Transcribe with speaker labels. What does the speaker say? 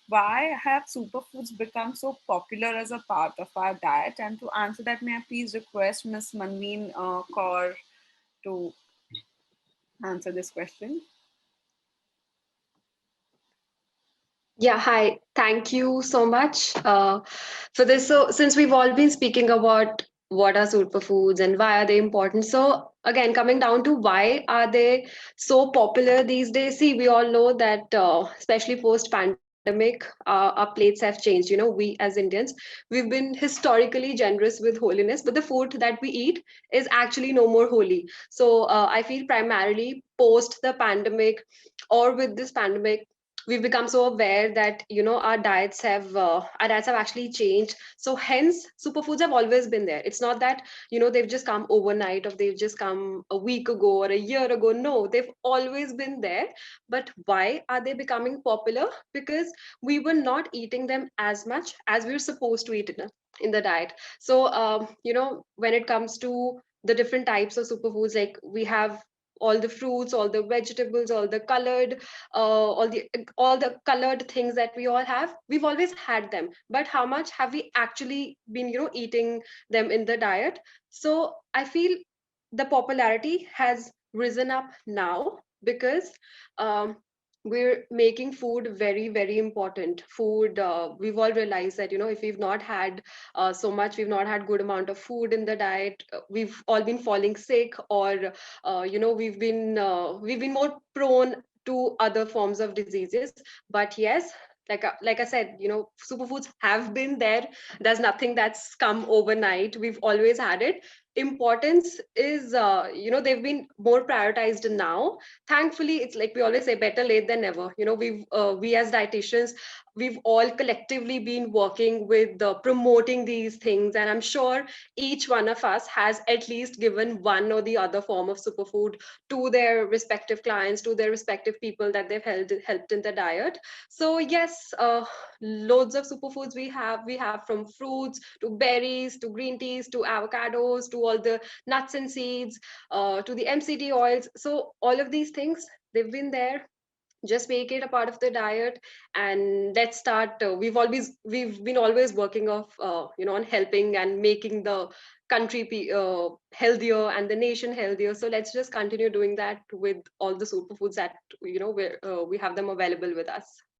Speaker 1: why have superfoods become so popular as a part of our diet? And to answer that, may I please request Miss Manveen Kaur to answer this question?
Speaker 2: Yeah, hi. Thank you so much for this. So, since we've all been speaking about what are superfoods and why are they important, so again, coming down to why are they so popular these days? See, we all know that, especially post pandemic, our plates have changed. You know, we as Indians, we've been historically generous with holiness, but the food that we eat is actually no more holy. So, I feel primarily post the pandemic or with this pandemic we've become so aware that our diets have actually changed, so hence superfoods have always been there. It's not that they've just come overnight or they've just come a week ago or a year ago. No, they've always been there. But why are they becoming popular? Because we were not eating them as much as we were supposed to eat in the diet. So when it comes to the different types of superfoods, like we have all the fruits, all the vegetables, all the colored things that we all have, we've always had them, but how much have we actually been eating them in the diet? So I feel the popularity has risen up now because um, we're making food very very important. Food, we've all realized that if we've not had so much, we've not had good amount of food in the diet, we've all been falling sick, or we've been more prone to other forms of diseases. But yes, like I said, superfoods have been there. There's nothing that's come overnight. We've always had it. Importance is, they've been more prioritized now. Thankfully, it's like we always say, better late than never. We as dietitians, we've all collectively been working with promoting these things, and I'm sure each one of us has at least given one or the other form of superfood to their respective clients, to their respective people that they've helped in the diet. So yes, loads of superfoods we have from fruits to berries to green teas to avocados to all the nuts and seeds, to the MCT oils. So all of these things, they've been there. Just make it a part of the diet, and let's start. We've been always working on helping and making the country healthier and the nation healthier. So let's just continue doing that with all the superfoods that we have them available with us.